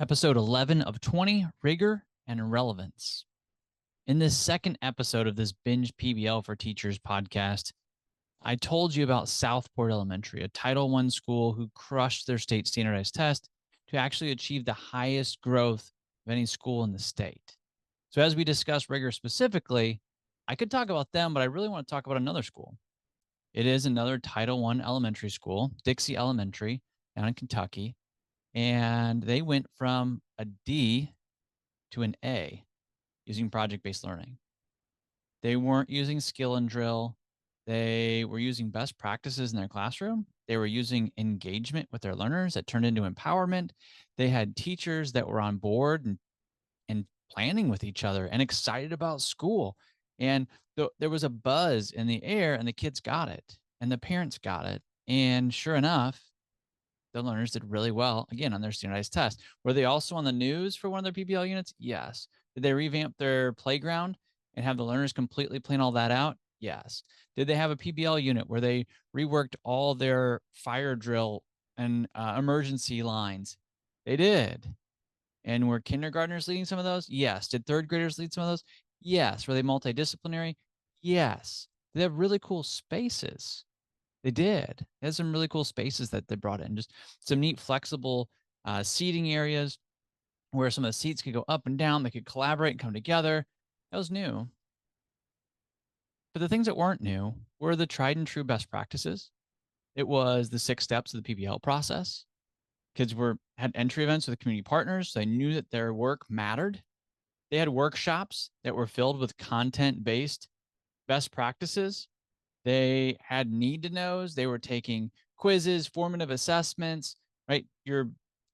Episode 11 of 20, Rigor and Relevance. In this second episode of this Binge PBL for Teachers podcast, I told you about Southport Elementary, a Title I school who crushed their state standardized test to actually achieve the highest growth of any school in the state. So as we discuss Rigor specifically, I could talk about them, but I really want to talk about another school. It is another Title I elementary school, Dixie Elementary, down in Kentucky. And they went from a D to an A using project-based learning. They weren't using skill and drill. They were using best practices in their classroom. They were using engagement with their learners that turned into empowerment. They had teachers that were on board and planning with each other and excited about school. And there was a buzz in the air, and the kids got it, and the parents got it. And sure enough, the learners did really well, again, on their standardized test. Were they also on the news for one of their PBL units? Yes. Did they revamp their playground and have the learners completely plan all that out? Yes. Did they have a PBL unit where they reworked all their fire drill and emergency lines? They did. And were kindergartners leading some of those? Yes. Did third graders lead some of those? Yes. Were they multidisciplinary? Yes. They have really cool spaces. They did. They had some really cool spaces that they brought in, just some neat flexible seating areas where some of the seats could go up and down. They could collaborate and come together. That was new. But the things that weren't new were the tried and true best practices. It was the 6 steps of the PBL process. Kids had entry events with community partners. So they knew that their work mattered. They had workshops that were filled with content-based best practices. They had need to knows. They were taking quizzes, formative assessments, right? Your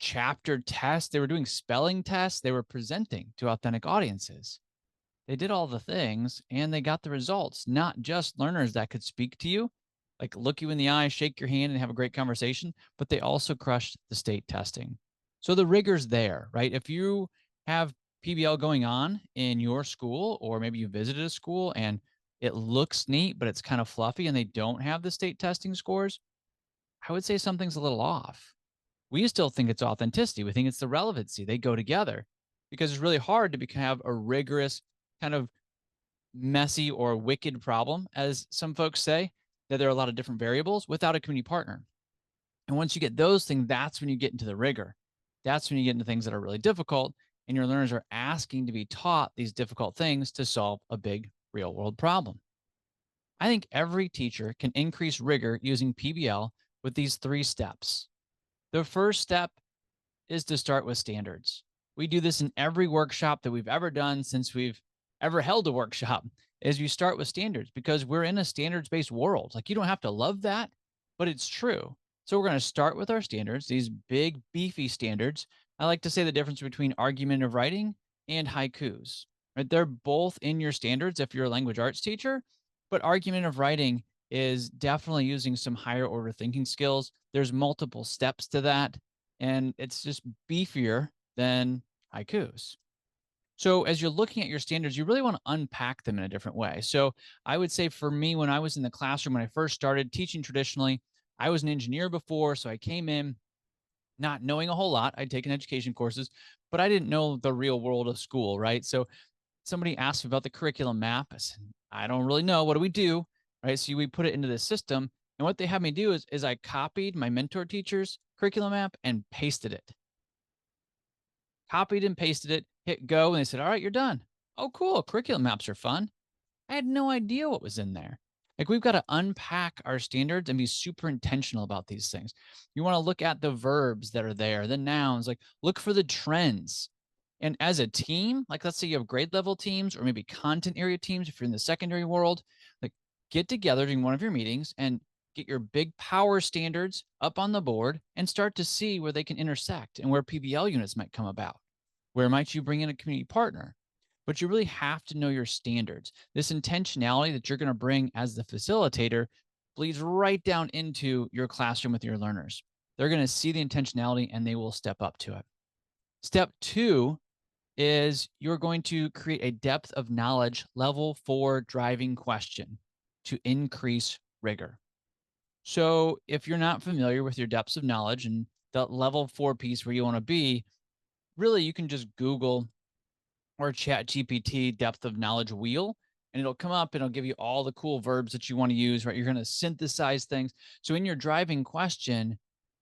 chapter tests. They were doing spelling tests. They were presenting to authentic audiences. They did all the things and they got the results, not just learners that could speak to you, like look you in the eye, shake your hand, and have a great conversation, but they also crushed the state testing. So the rigor's there, right? If you have PBL going on in your school, or maybe you visited a school and it looks neat, but it's kind of fluffy and they don't have the state testing scores, I would say something's a little off. We still think it's authenticity. We think it's the relevancy. They go together because it's really hard to have a rigorous, kind of messy or wicked problem, as some folks say, that there are a lot of different variables without a community partner. And once you get those things, that's when you get into the rigor. That's when you get into things that are really difficult, and your learners are asking to be taught these difficult things to solve a big real world problem. I think every teacher can increase rigor using PBL with these 3 steps. The first step is to start with standards. We do this in every workshop that we've ever done since we've ever held a workshop, is you start with standards because we're in a standards-based world. Like, you don't have to love that, but it's true. So we're going to start with our standards, these big, beefy standards. I like to say the difference between argumentative writing and haikus, right? They're both in your standards if you're a language arts teacher, but argumentative writing is definitely using some higher order thinking skills. There's multiple steps to that, and it's just beefier than haikus. So as you're looking at your standards, you really want to unpack them in a different way. So I would say for me, when I was in the classroom, when I first started teaching traditionally, I was an engineer before. So I came in not knowing a whole lot. I'd taken education courses, but I didn't know the real world of school, right? So somebody asked me about the curriculum map. I said, I don't really know. What do we do? Right. So we put it into this system. And what they had me do is I copied my mentor teacher's curriculum map and pasted it. Copied and pasted it, hit go, and they said, all right, you're done. Oh, cool. Curriculum maps are fun. I had no idea what was in there. Like, we've got to unpack our standards and be super intentional about these things. You want to look at the verbs that are there, the nouns, like look for the trends. And as a team, like let's say you have grade level teams or maybe content area teams, if you're in the secondary world, like get together during one of your meetings and get your big power standards up on the board and start to see where they can intersect and where PBL units might come about. Where might you bring in a community partner? But you really have to know your standards. This intentionality that you're going to bring as the facilitator bleeds right down into your classroom with your learners. They're going to see the intentionality and they will step up to it. Step 2 is you're going to create a depth of knowledge level 4 driving question to increase rigor. So if you're not familiar with your depths of knowledge and the level 4 piece where you want to be, really you can just Google or chat GPT depth of knowledge wheel, and it'll come up and it'll give you all the cool verbs that you want to use, right? You're going to synthesize things. So in your driving question,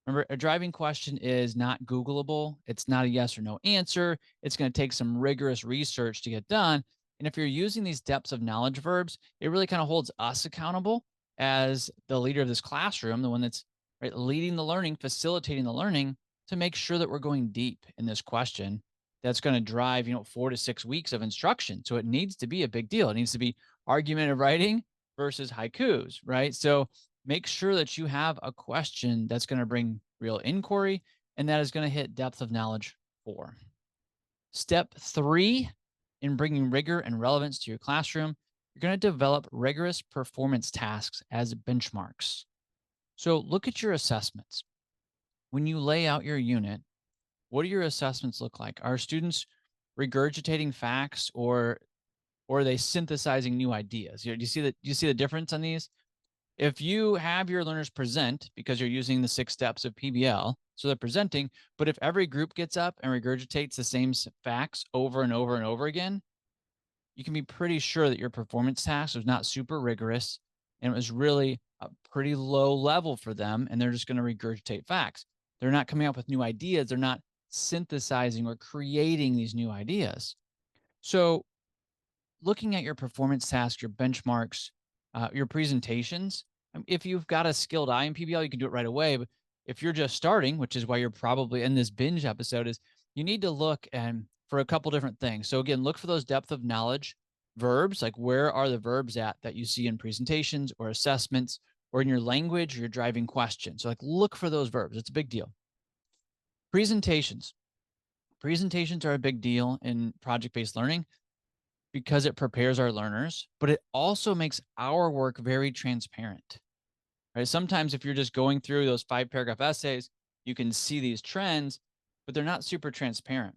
remember, a driving question is not Googleable. It's not a yes or no answer. It's going to take some rigorous research to get done. And if you're using these depths of knowledge verbs, it really kind of holds us accountable as the leader of this classroom, the one that's right leading the learning, facilitating the learning, to make sure that we're going deep in this question that's going to drive 4 to 6 weeks of instruction. So it needs to be a big deal. It needs to be argumentative writing versus haikus, right? So make sure that you have a question that's going to bring real inquiry and that is going to hit depth of knowledge 4. Step 3 in bringing rigor and relevance to your classroom, you're going to develop rigorous performance tasks as benchmarks. So look at your assessments. When you lay out your unit, what do your assessments look like? Are students regurgitating facts, or are they synthesizing new ideas? Do you see the difference on these? If you have your learners present because you're using the 6 steps of PBL, so they're presenting, but if every group gets up and regurgitates the same facts over and over and over again, you can be pretty sure that your performance task was not super rigorous and it was really a pretty low level for them, and they're just going to regurgitate facts. They're not coming up with new ideas. They're not synthesizing or creating these new ideas. So looking at your performance tasks, your benchmarks, your presentations, if you've got a skilled eye in PBL, you can do it right away. But if you're just starting, which is why you're probably in this binge episode, is you need to look and for a couple different things. So again, look for those depth of knowledge verbs, like where are the verbs at that you see in presentations or assessments or in your language or your driving question. So like look for those verbs. It's a big deal. Presentations. Presentations are a big deal in project-based learning because it prepares our learners, but it also makes our work very transparent. Right? Sometimes if you're just going through those 5-paragraph essays, you can see these trends, but they're not super transparent.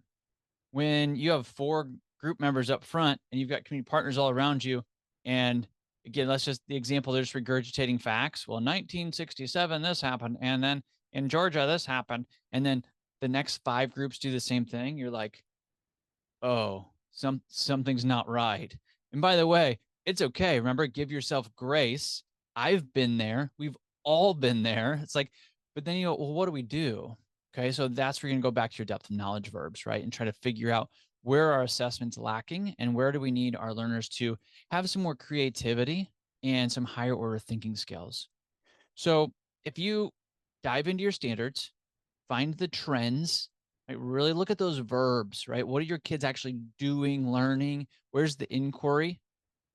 When you have 4 group members up front and you've got community partners all around you, and again, let's just the example, they're just regurgitating facts. Well, 1967, this happened, and then in Georgia, this happened, and then the next 5 groups do the same thing. You're like, oh, something's not right. And by the way, it's okay. Remember, give yourself grace. I've been there. We've all been there. It's like, but then you go, well, what do we do? Okay, so that's where you're gonna go back to your depth of knowledge verbs, right? And try to figure out where are assessments lacking and where do we need our learners to have some more creativity and some higher order thinking skills. So if you dive into your standards, find the trends, right? Really look at those verbs, right? What are your kids actually doing, learning? Where's the inquiry?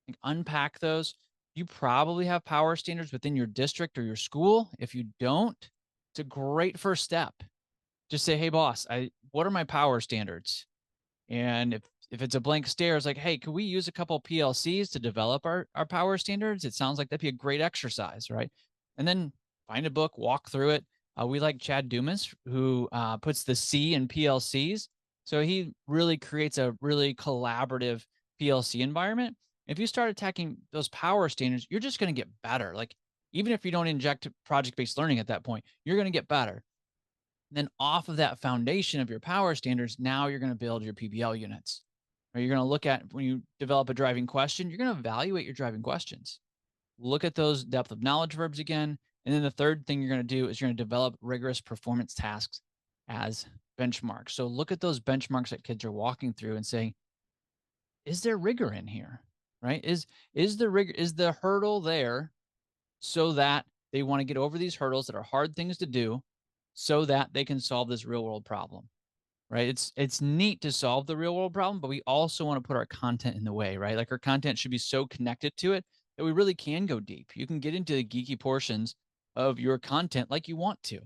Like unpack those. You probably have power standards within your district or your school. If you don't, it's a great first step. Just say, hey, boss, what are my power standards? And if it's a blank stare, it's like, hey, could we use a couple PLCs to develop our power standards? It sounds like that'd be a great exercise, right? And then find a book, walk through it. We like Chad Dumas, who puts the C in PLCs. So he really creates a really collaborative PLC environment. If you start attacking those power standards, you're just going to get better. Like even if you don't inject project-based learning at that point, you're going to get better. Then off of that foundation of your power standards, now you're going to build your PBL units. Or you're going to look at when you develop a driving question, you're going to evaluate your driving questions. Look at those depth of knowledge verbs again. And then the third thing you're going to do is you're going to develop rigorous performance tasks as benchmarks. So look at those benchmarks that kids are walking through and saying, is there rigor in here? Right? Is the hurdle there so that they want to get over these hurdles that are hard things to do so that they can solve this real world problem, right? It's neat to solve the real world problem, but we also want to put our content in the way, right? Like our content should be so connected to it that we really can go deep. You can get into the geeky portions of your content like you want to,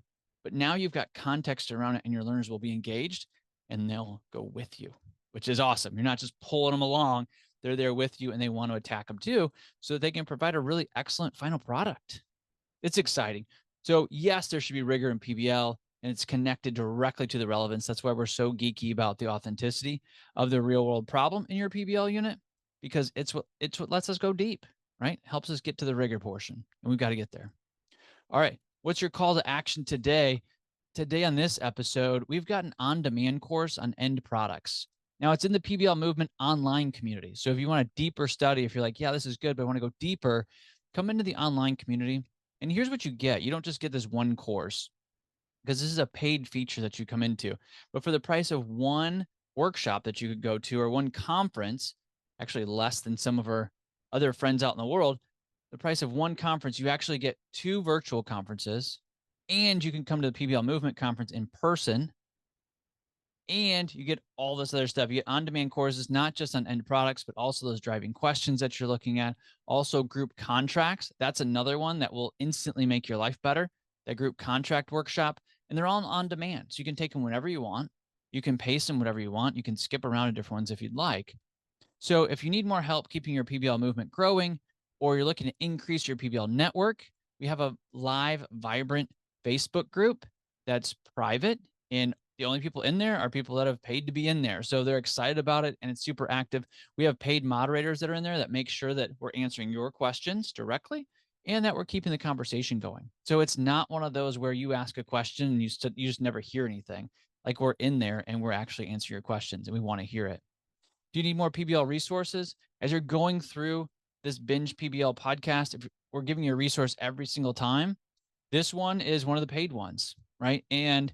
but now you've got context around it and your learners will be engaged and they'll go with you, which is awesome. You're not just pulling them along. They're there with you and they want to attack them too, so that they can provide a really excellent final product. It's exciting. So yes, there should be rigor in PBL and it's connected directly to the relevance. That's why we're so geeky about the authenticity of the real world problem in your PBL unit, because it's what lets us go deep, right? Helps us get to the rigor portion, and we've got to get there. All right. What's your call to action today? Today on this episode, we've got an on-demand course on end products. Now, it's in the PBL movement online community. So if you want a deeper study, if you're like, yeah, this is good, but I want to go deeper, come into the online community. And here's what you get. You don't just get this one course because this is a paid feature that you come into. But for the price of one workshop that you could go to or one conference, actually less than some of our other friends out in the world, the price of one conference, you actually get two virtual conferences, and you can come to the PBL movement conference in person, and you get all this other stuff. You get on-demand courses, not just on end products, but also those driving questions that you're looking at. Also group contracts. That's another one that will instantly make your life better. That group contract workshop, and they're all on demand. So you can take them whenever you want. You can pace them whatever you want. You can skip around to different ones if you'd like. So if you need more help keeping your PBL movement growing, or you're looking to increase your PBL network, we have a live, vibrant Facebook group that's private, and the only people in there are people that have paid to be in there. So they're excited about it, and it's super active. We have paid moderators that are in there that make sure that we're answering your questions directly and that we're keeping the conversation going. So it's not one of those where you ask a question and you just never hear anything. Like, we're in there and we're actually answering your questions, and we want to hear it. Do you need more PBL resources? As you're going through this Binge PBL podcast, if we're giving you a resource every single time, this one is one of the paid ones, right? And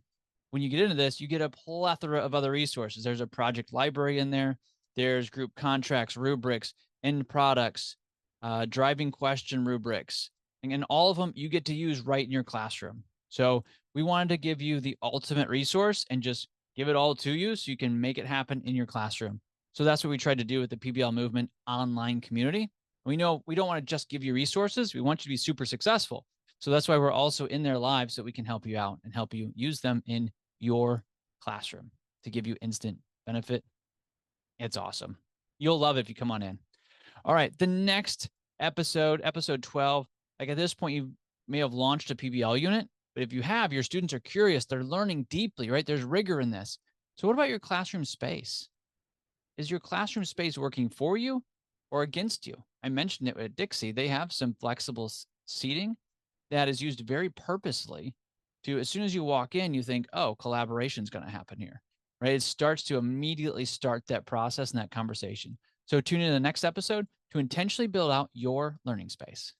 when you get into this, you get a plethora of other resources. There's a project library in there. There's group contracts, rubrics, end products, driving question rubrics, and all of them you get to use right in your classroom. So we wanted to give you the ultimate resource and just give it all to you so you can make it happen in your classroom. So that's what we tried to do with the PBL movement online community. We know we don't want to just give you resources. We want you to be super successful. So that's why we're also in there live so we can help you out and help you use them in your classroom to give you instant benefit. It's awesome. You'll love it if you come on in. All right. The next episode, episode 12, like at this point, you may have launched a PBL unit, but if you have, your students are curious. They're learning deeply, right? There's rigor in this. So what about your classroom space? Is your classroom space working for you or against you? I mentioned it at Dixie. They have some flexible seating that is used very purposely to, as soon as you walk in, you think, oh, collaboration is going to happen here, right? It starts to immediately start that process and that conversation. So tune in to the next episode to intentionally build out your learning space.